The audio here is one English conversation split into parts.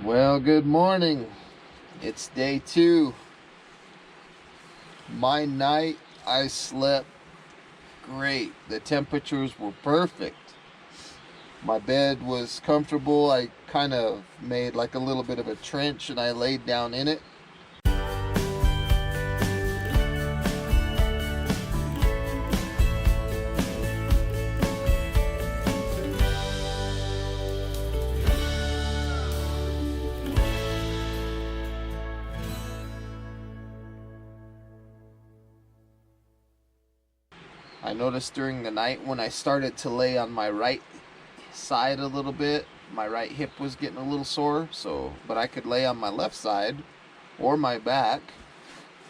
Well, good morning. It's day 2. My night, I slept great. The temperatures were perfect. My bed was comfortable. I kind of made like a little bit of a trench and I laid down in it. I noticed during the night when I started to lay on my right side a little bit, my right hip was getting a little sore, but I could lay on my left side or my back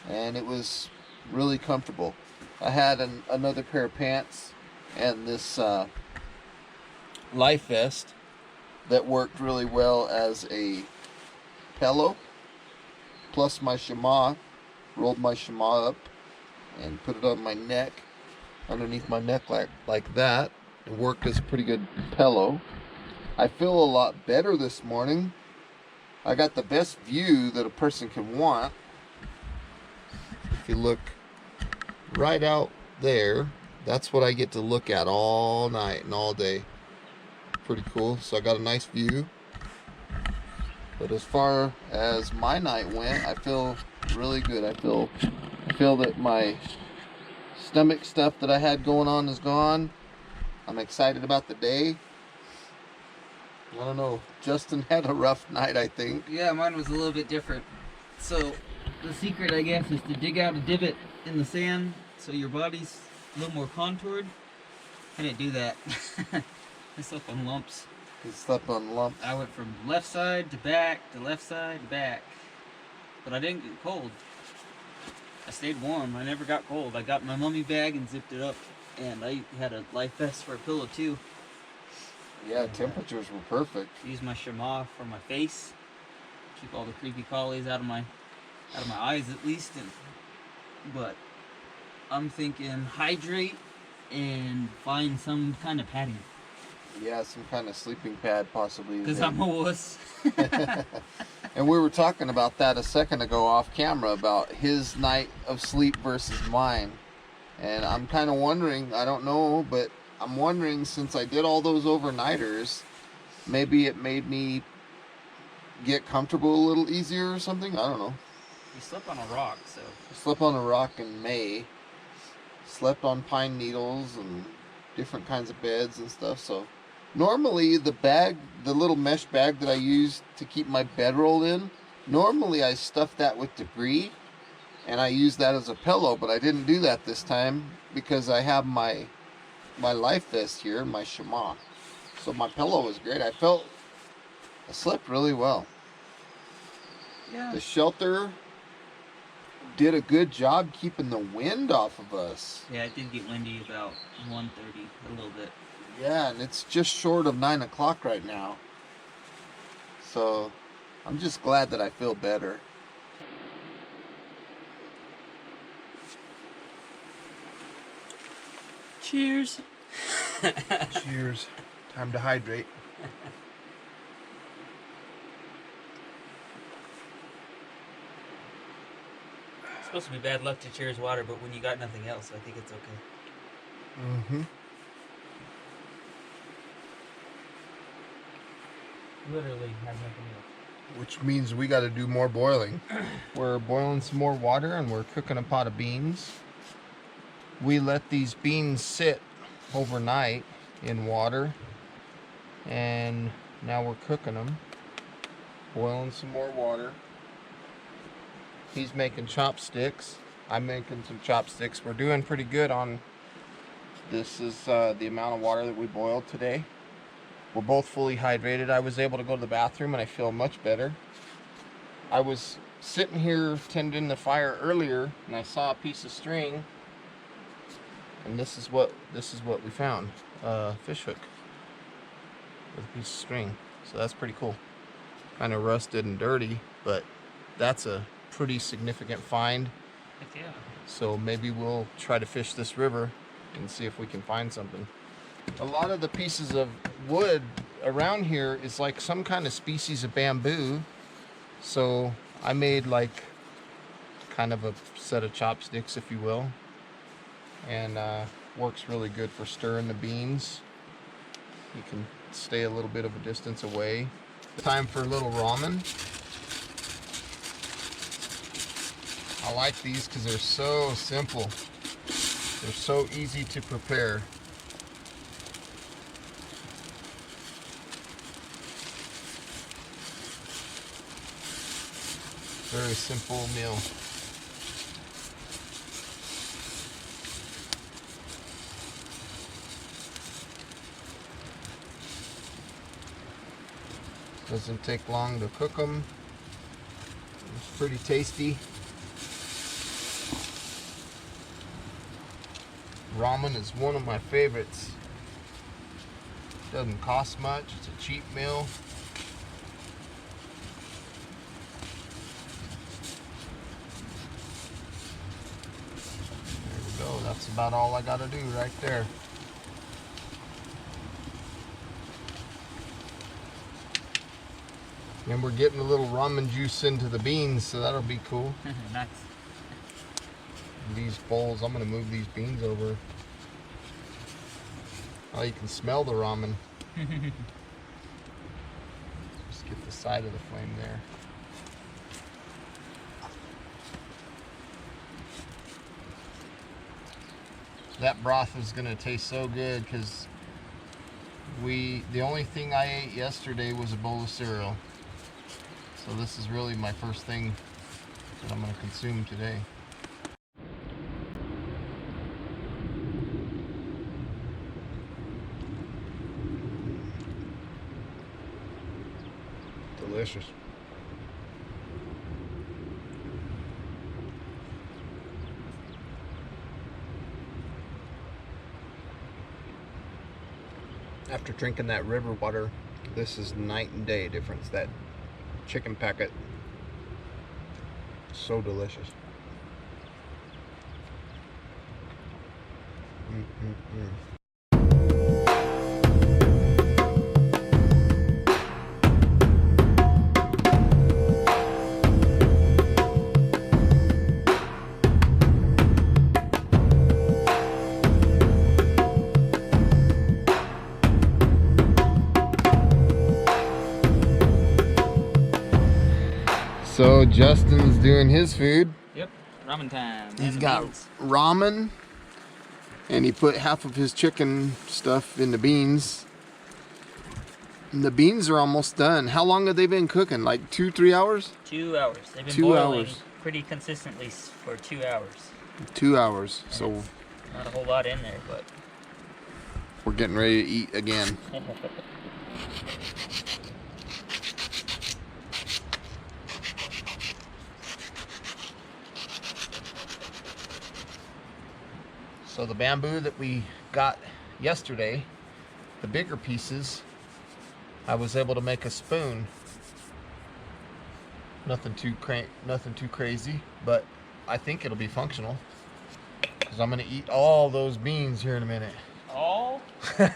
and it was really comfortable. I had another pair of pants and this life vest that worked really well as a pillow, plus my chamois. Rolled my chamois up and put it on my neck, underneath my neck like that. It worked as a pretty good pillow. I feel a lot better this morning. I got the best view that a person can want. If you look right out there, that's what I get to look at all night and all day. Pretty cool. So I got a nice view. But as far as my night went, I feel really good. I feel that my stomach stuff that I had going on is gone. I'm excited about the day. I don't know. Justin had a rough night, I think. Yeah, mine was a little bit different. So the secret, I guess, is to dig out a divot in the sand so your body's a little more contoured. I didn't do that. I slept on lumps. He slept on lumps. I went from left side to back to left side to back. But I didn't get cold. I stayed warm. I never got cold. I got my mummy bag and zipped it up. And I had a life vest for a pillow too. Yeah, temperatures were perfect. Used my chamois for my face. Keep all the creepy crawlies out of my eyes at least. But I'm thinking hydrate and find some kind of padding. Yeah, some kind of sleeping pad possibly. Because I'm a wuss. And we were talking about that a second ago off camera, about his night of sleep versus mine. And I'm kind of wondering, I don't know, but I'm wondering, since I did all those overnighters, maybe it made me get comfortable a little easier or something. I don't know. You slept on a rock, so. I slept on a rock in May. Slept on pine needles and different kinds of beds and stuff. So normally the little mesh bag that I use to keep my bedroll in, normally I stuff that with debris and I use that as a pillow, but I didn't do that this time because I have my life vest here, my chamois. So my pillow was great. I slept really well. Yeah. The shelter did a good job keeping the wind off of us. Yeah, it did get windy about 1:30, a little bit. Yeah, and it's just short of 9 o'clock right now. So I'm just glad that I feel better. Cheers. Cheers. Time to hydrate. It's supposed to be bad luck to cheers water, but when you got nothing else, I think it's okay. Mm-hmm. Literally have nothing else. Which means we got to do more boiling. We're boiling some more water and we're cooking a pot of beans. We let these beans sit overnight in water and now we're cooking them. Boiling some more water. He's making chopsticks. I'm making some chopsticks. We're doing pretty good on this. Is the amount of water that we boiled today. We're both fully hydrated. I was able to go to the bathroom and I feel much better. I was sitting here tending the fire earlier and I saw a piece of string, and this is what we found. Fish hook with a piece of string. So that's pretty cool. Kind of rusted and dirty, but that's a pretty significant find. Heck yeah. So maybe we'll try to fish this river and see if we can find something. A lot of the pieces of wood around here is like some kind of species of bamboo. So I made like kind of a set of chopsticks, if you will. And works really good for stirring the beans. You can stay a little bit of a distance away. Time for a little ramen. I like these because they're so simple. They're so easy to prepare. Very simple meal. Doesn't take long to cook them. It's pretty tasty. Ramen is one of my favorites. Doesn't cost much. It's a cheap meal. There we go. That's about all I gotta do right there. And we're getting a little ramen juice into the beans, so that'll be cool. Nice. These bowls, I'm gonna move these beans over. Oh, you can smell the ramen. Just get the side of the flame there. That broth is gonna taste so good because the only thing I ate yesterday was a bowl of cereal. So this is really my first thing that I'm gonna consume today. Delicious. After drinking that river water, this is night and day difference. That chicken packet, so delicious. So Justin's doing his food. Yep, ramen time. He's got ramen, and he put half of his chicken stuff in the beans. And the beans are almost done. How long have they been cooking? Like 2-3 hours? 2 hours. They've been 2 boiling hours. pretty consistently for 2 hours. 2 hours. And So it's not a whole lot in there, but we're getting ready to eat again. So the bamboo that we got yesterday, the bigger pieces, I was able to make a spoon. Nothing too crazy, but I think it'll be functional because I'm gonna eat all those beans here in a minute. all? It's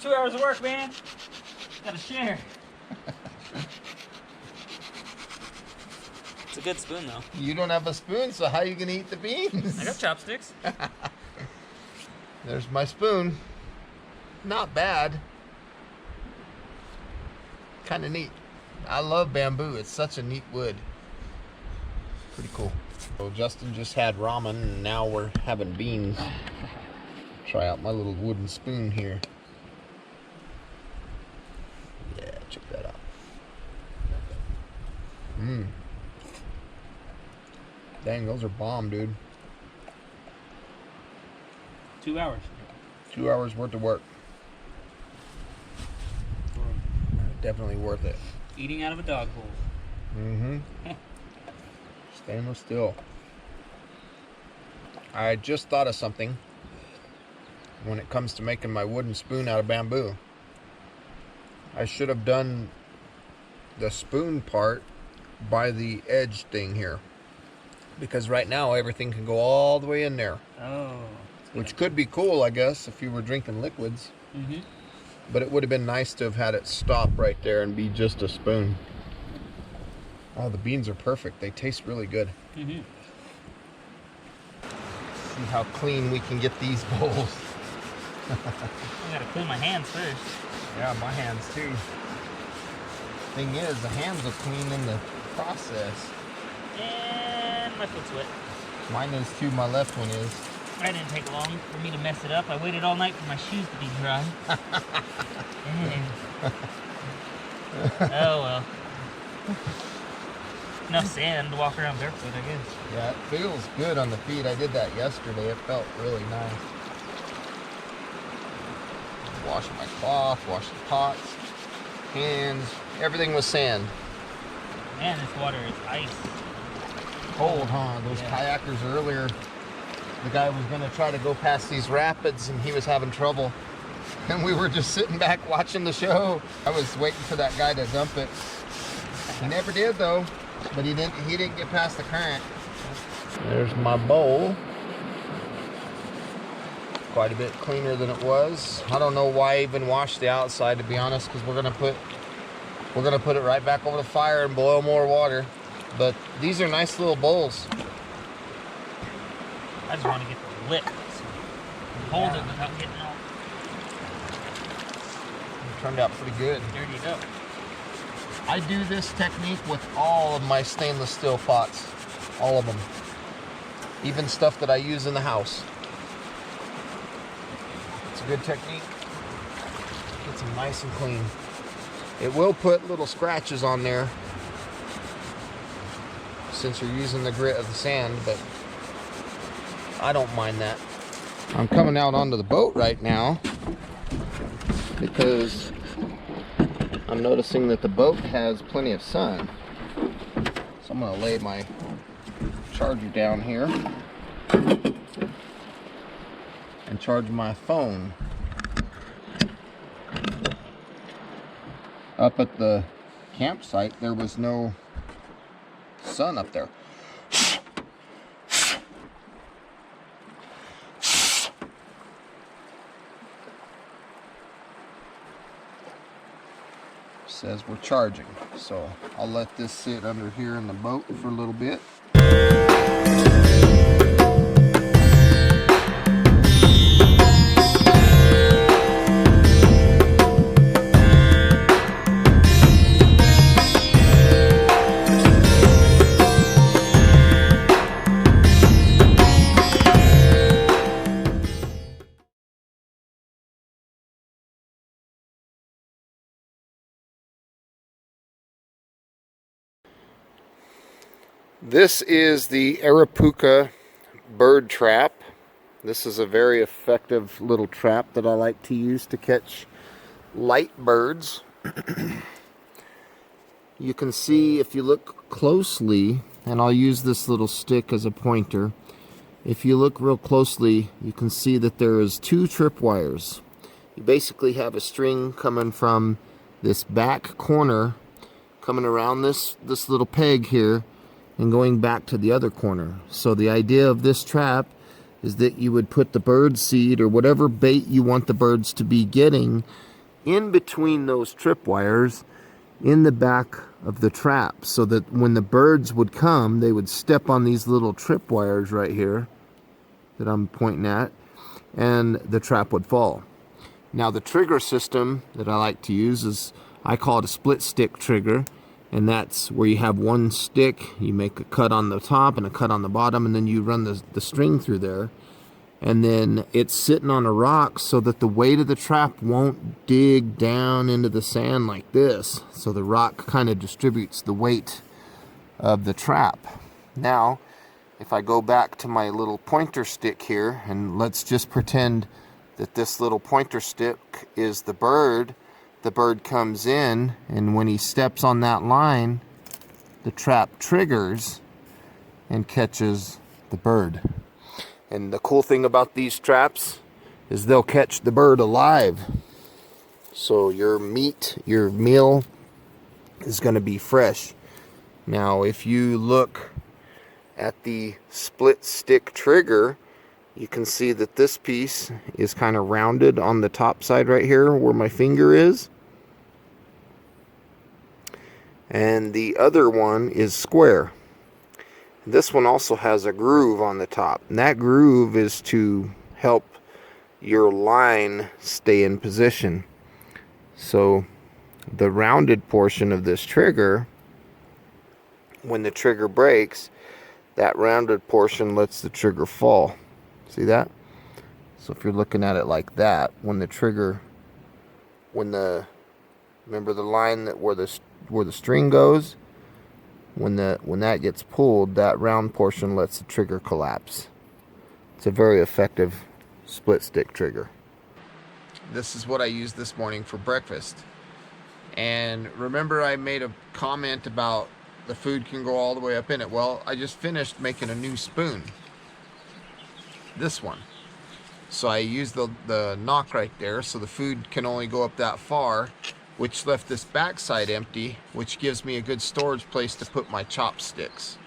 2 hours of work, man. Gotta share. It's a good spoon, though. You don't have a spoon, so how are you gonna eat the beans? I got chopsticks. There's my spoon. Not bad. Kind of neat. I love bamboo. It's such a neat wood. Pretty cool. So Justin just had ramen, and now we're having beans. Try out my little wooden spoon here. Yeah, check that out. Mmm. Dang, those are bomb, dude. 2 hours. 2 hours worth of work. Definitely worth it. Eating out of a dog hole. Mm-hmm. Stainless steel. I just thought of something when it comes to making my wooden spoon out of bamboo. I should have done the spoon part by the edge thing here, because right now everything can go all the way in there. Oh, that's which could be cool, I guess, if you were drinking liquids. Mm-hmm. But it would have been nice to have had it stop right there and be just a spoon. Oh, the beans are perfect. They taste really good. Mm-hmm. See how clean we can get these bowls. I gotta clean my hands first. Yeah, my hands too. Thing is, the hands are clean in the process. And my foot's wet. Mine is too, my left one is. It didn't take long for me to mess it up. I waited all night for my shoes to be dry. Oh well. Enough sand to walk around barefoot, I guess. Yeah, it feels good on the feet. I did that yesterday. It felt really nice. Wash my cloth, wash the pots, hands, everything was sand. Man, this water is ice. Cold, huh? Those kayakers earlier, the guy was going to try to go past these rapids and he was having trouble. And we were just sitting back watching the show. I was waiting for that guy to dump it. He never did though, but he didn't get past the current. There's my bowl. Quite a bit cleaner than it was. I don't know why I even washed the outside, to be honest, because we're gonna put it right back over the fire and boil more water. But these are nice little bowls. I just want to get the lip so hold it without getting all Turned out pretty good. dirtied up. I do this technique with all of my stainless steel pots. All of them. Even stuff that I use in the house. It's a good technique. Gets them nice and clean. It will put little scratches on there since you're using the grit of the sand, but I don't mind that. I'm coming out onto the boat right now because I'm noticing that the boat has plenty of sun. So I'm going to lay my charger down here and charge my phone. Up at the campsite, there was no sun up there. Says we're charging, so I'll let this sit under here in the boat for a little bit. This is the Arapuca bird trap. This is a very effective little trap that I like to use to catch light birds. You can see if you look closely, and I'll use this little stick as a pointer. If you look real closely, you can see that there is 2 tripwires. You basically have a string coming from this back corner, coming around this little peg here, and going back to the other corner. So the idea of this trap is that you would put the bird seed or whatever bait you want the birds to be getting in between those tripwires in the back of the trap, so that when the birds would come, they would step on these little tripwires right here that I'm pointing at, and the trap would fall. Now the trigger system that I like to use is, I call it a split stick trigger. And that's where you have one stick, you make a cut on the top and a cut on the bottom, and then you run the string through there. And then it's sitting on a rock so that the weight of the trap won't dig down into the sand like this. So the rock kind of distributes the weight of the trap. Now, if I go back to my little pointer stick here, and let's just pretend that this little pointer stick is the bird comes in, and when he steps on that line, the trap triggers and catches the bird. And the cool thing about these traps is they'll catch the bird alive. So your meal is going to be fresh. Now, if you look at the split stick trigger, You can see that this piece is kind of rounded on the top side right here where my finger is. And the other one is square. This one also has a groove on the top. And that groove is to help your line stay in position. So the rounded portion of this trigger, when the trigger breaks, that rounded portion lets the trigger fall. See that? So if you're looking at it like that, when the trigger, remember the line that where the string goes, when that gets pulled, that round portion lets the trigger collapse. It's a very effective split stick trigger. This is what I used this morning for breakfast. And remember I made a comment about the food can go all the way up in it. Well, I just finished making a new spoon. This one. So I used the knock right there, so the food can only go up that far, which left this backside empty, which gives me a good storage place to put my chopsticks.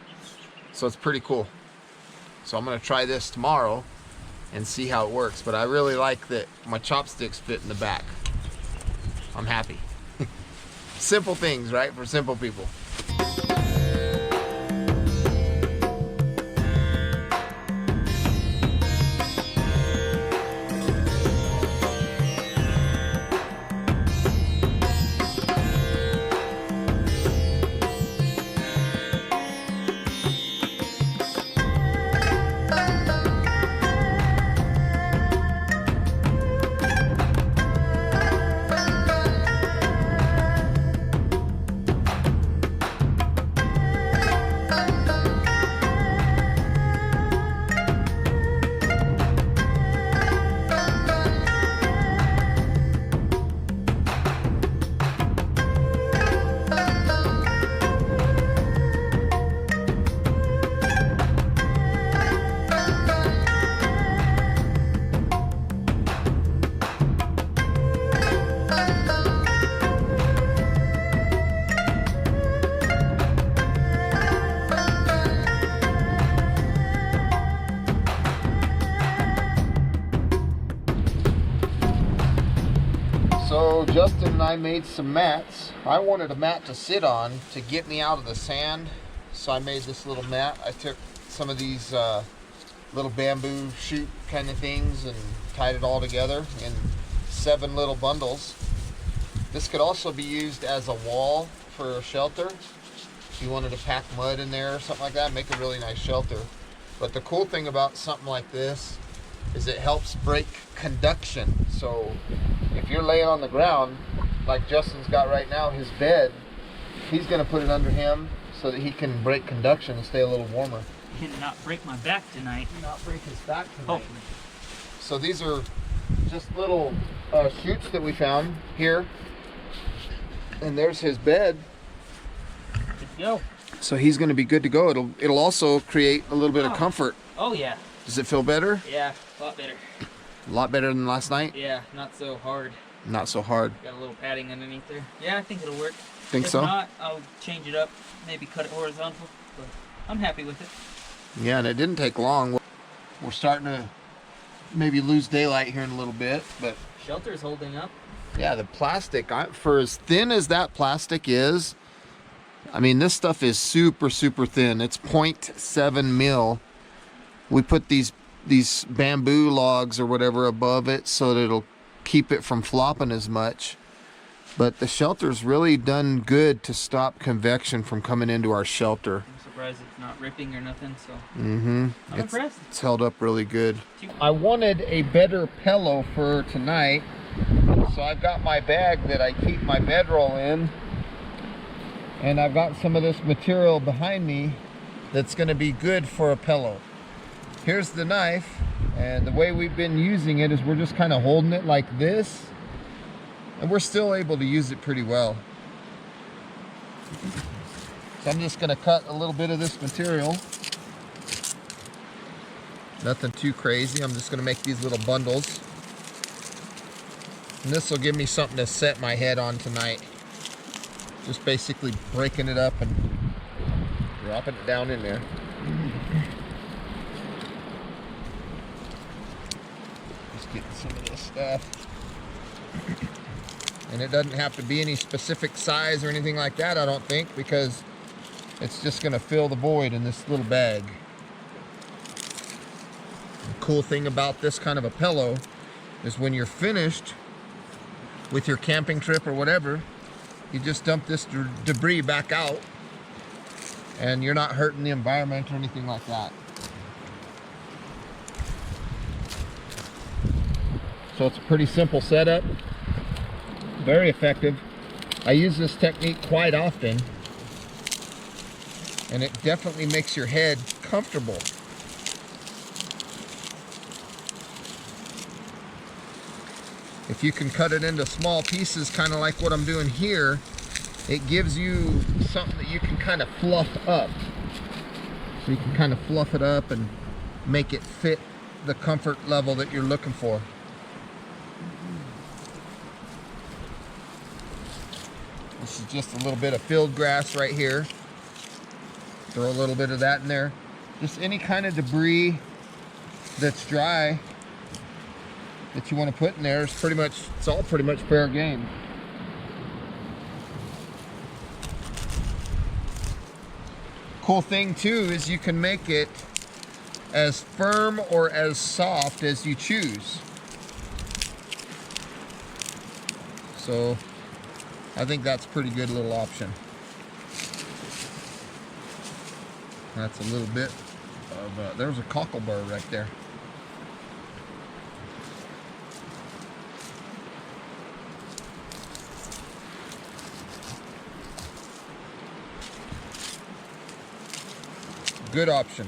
So it's pretty cool. So I'm gonna try this tomorrow and see how it works. But I really like that my chopsticks fit in the back. I'm happy. Simple things, right? For simple people. So Justin and I made some mats. I wanted a mat to sit on to get me out of the sand, so I made this little mat. I took some of these little bamboo shoot kind of things and tied it all together in 7 little bundles. This could also be used as a wall for a shelter. If you wanted to pack mud in there or something like that, make a really nice shelter. But the cool thing about something like this is it helps break conduction. So if you're laying on the ground, like Justin's got right now, his bed, he's going to put it under him so that he can break conduction and stay a little warmer. He did not break my back tonight. Not break his back tonight. Hopefully. So these are just little chutes that we found here. And there's his bed. Good to go. So he's going to be good to go. It'll also create a little bit of comfort. Oh yeah. Does it feel better? Yeah, a lot better. A lot better than last night? Yeah, not so hard. Not so hard. Got a little padding underneath there. Yeah, I think it'll work. Think so? If not, I'll change it up, maybe cut it horizontal, but I'm happy with it. Yeah, and it didn't take long. We're starting to maybe lose daylight here in a little bit, but Shelter's holding up. yeah, the plastic, for as thin as that plastic is, I mean, this stuff is super, super thin. It's 0.7 mil. We put these bamboo logs or whatever above it so that it'll keep it from flopping as much. But the shelter's really done good to stop convection from coming into our shelter. I'm surprised it's not ripping or nothing, so I'm impressed. It's held up really good. I wanted a better pillow for tonight, so I've got my bag that I keep my bedroll in, and I've got some of this material behind me that's going to be good for a pillow. Here's the knife, and the way we've been using it is we're just kind of holding it like this, and we're still able to use it pretty well. So I'm just going to cut a little bit of this material. Nothing too crazy. I'm just going to make these little bundles. And this will give me something to set my head on tonight. Just basically breaking it up and dropping it down in there. this stuff. And it doesn't have to be any specific size or anything like that, I don't think, because it's just going to fill the void in this little bag. The cool thing about this kind of a pillow is when you're finished with your camping trip or whatever, you just dump this debris back out and you're not hurting the environment or anything like that. So it's a pretty simple setup, very effective. I use this technique quite often, and it definitely makes your head comfortable. If you can cut it into small pieces, kind of like what I'm doing here, it gives you something that you can kind of fluff up. So you can kind of fluff it up and make it fit the comfort level that you're looking for. This is just a little bit of field grass right here. Throw a little bit of that in there. Just any kind of debris that's dry that you want to put in there is pretty much, it's all pretty much fair game. Cool thing too is you can make it as firm or as soft as you choose. So I think that's a pretty good little option. That's a little bit of, there's a cocklebur right there. Good option.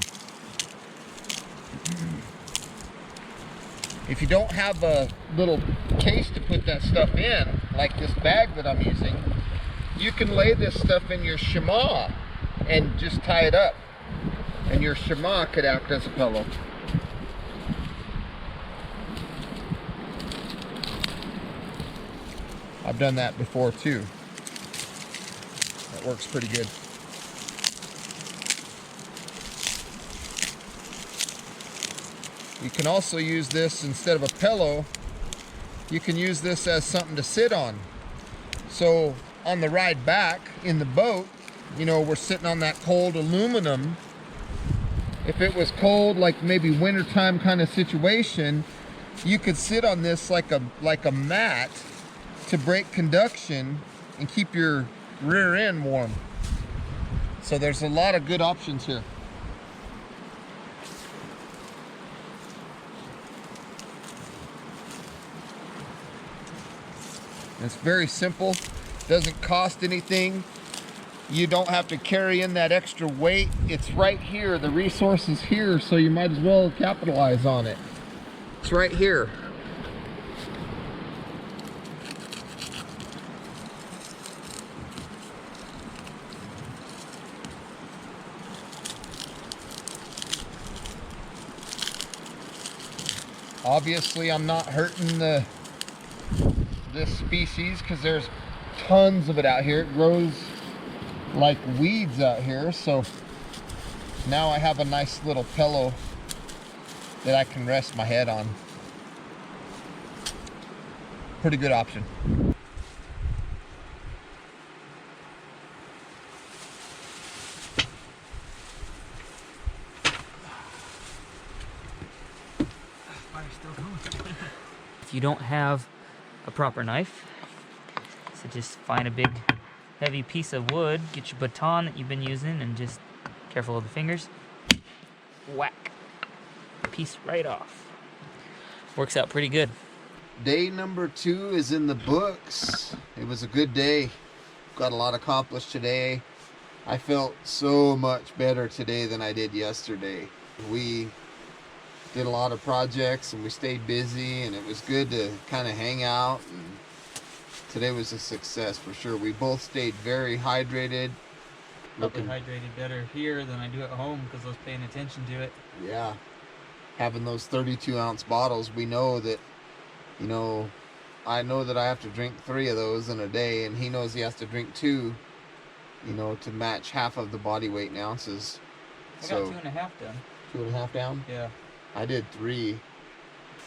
If you don't have a little case to put that stuff in, like this bag that I'm using, you can lay this stuff in your chamois and just tie it up. And your chamois could act as a pillow. I've done that before too. That works pretty good. You can also use this instead of a pillow. You can use this as something to sit on. So on the ride back in the boat, you know, we're sitting on that cold aluminum. If it was cold, like maybe wintertime kind of situation, you could sit on this like a mat to break conduction and keep your rear end warm. So there's a lot of good options here. It's very simple, doesn't cost anything. You don't have to carry in that extra weight. It's right here, the resource is here, so you might as well capitalize on it. It's right here. Obviously, I'm not hurting this species because there's tons of it out here. It grows like weeds out here, so now I have a nice little pillow that I can rest my head on. Pretty good option. Fire's still going. If you don't have a proper knife, so just find a big heavy piece of wood, get your baton that you've been using, and just careful of the fingers, whack, piece right off. Works out pretty good. Day number 2 is in the books. It was a good day. Got a lot accomplished today. I felt so much better today than I did yesterday. We did a lot of projects and we stayed busy, and it was good to kind of hang out, and today was a success for sure. We both stayed very hydrated. Probably hydrated better here than I do at home because I was paying attention to it. Yeah. Having those 32-ounce bottles, we know that, you know, I know that I have to drink 3 of those in a day, and he knows he has to drink 2, you know, to match half of the body weight in ounces. I got 2.5 done. 2.5 down? Yeah. I did 3.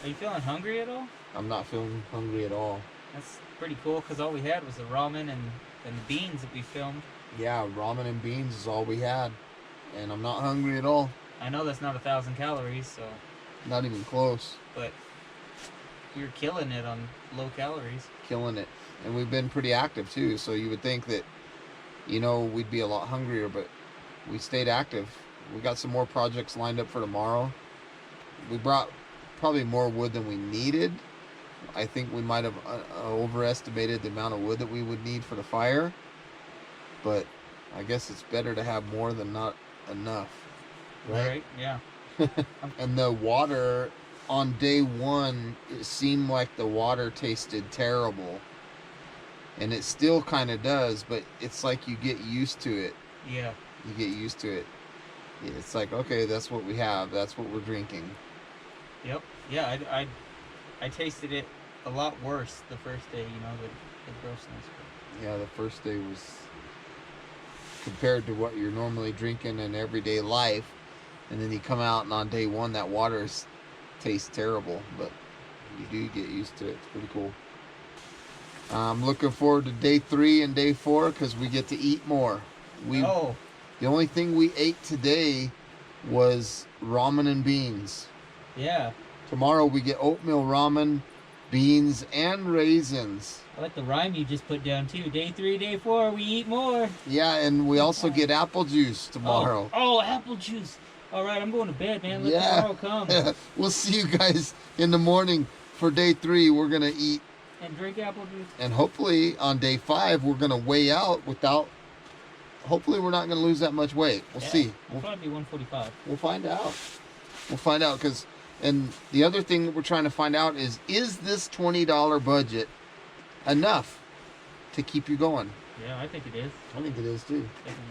Are you feeling hungry at all? I'm not feeling hungry at all. That's pretty cool because all we had was the ramen and the beans that we filmed. Yeah, ramen and beans is all we had. And I'm not hungry at all. I know that's not 1,000 calories, so. Not even close. But you're killing it on low calories. Killing it. And we've been pretty active too, so you would think that, you know, we'd be a lot hungrier, but we stayed active. We got some more projects lined up for tomorrow. We brought probably more wood than we needed. I think we might have overestimated the amount of wood that we would need for the fire. But I guess it's better to have more than not enough. Right? Yeah. And the water on day one, it seemed like the water tasted terrible. And it still kind of does, but it's like you get used to it. Yeah. You get used to it. It's like, okay, that's what we have. That's what we're drinking. Yep. Yeah, I tasted it a lot worse the first day, you know, the grossness. Yeah, the first day was compared to what you're normally drinking in everyday life. And then you come out and on day one, that water tastes terrible. But you do get used to it. It's pretty cool. I'm looking forward to day 3 and day 4 because we get to eat more. The only thing we ate today was ramen and beans. Yeah. Tomorrow we get oatmeal ramen, beans, and raisins. I like the rhyme you just put down too. Day 3, day 4, we eat more. Yeah, and we also get apple juice tomorrow. Oh, apple juice. All right, I'm going to bed, man. Let tomorrow come. We'll see you guys in the morning for day 3. We're going to eat. And drink apple juice. And hopefully on day 5, we're going to weigh out without... Hopefully we're not going to lose that much weight. We'll see. We'll probably be 145. We'll find out. We'll find out because... And the other thing that we're trying to find out is this $20 budget enough to keep you going? Yeah, I think it is. I think it is too. Definitely.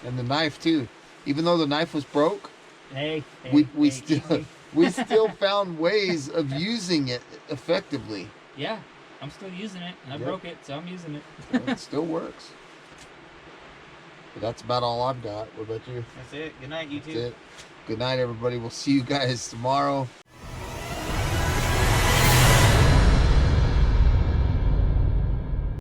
And the knife too. Even though the knife was broke, we still found ways of using it effectively. Yeah, I'm still using it. I broke it, so I'm using it. It still works. But that's about all I've got. What about you? That's it. Good night, you two. That's it. Good night, everybody. We'll see you guys tomorrow.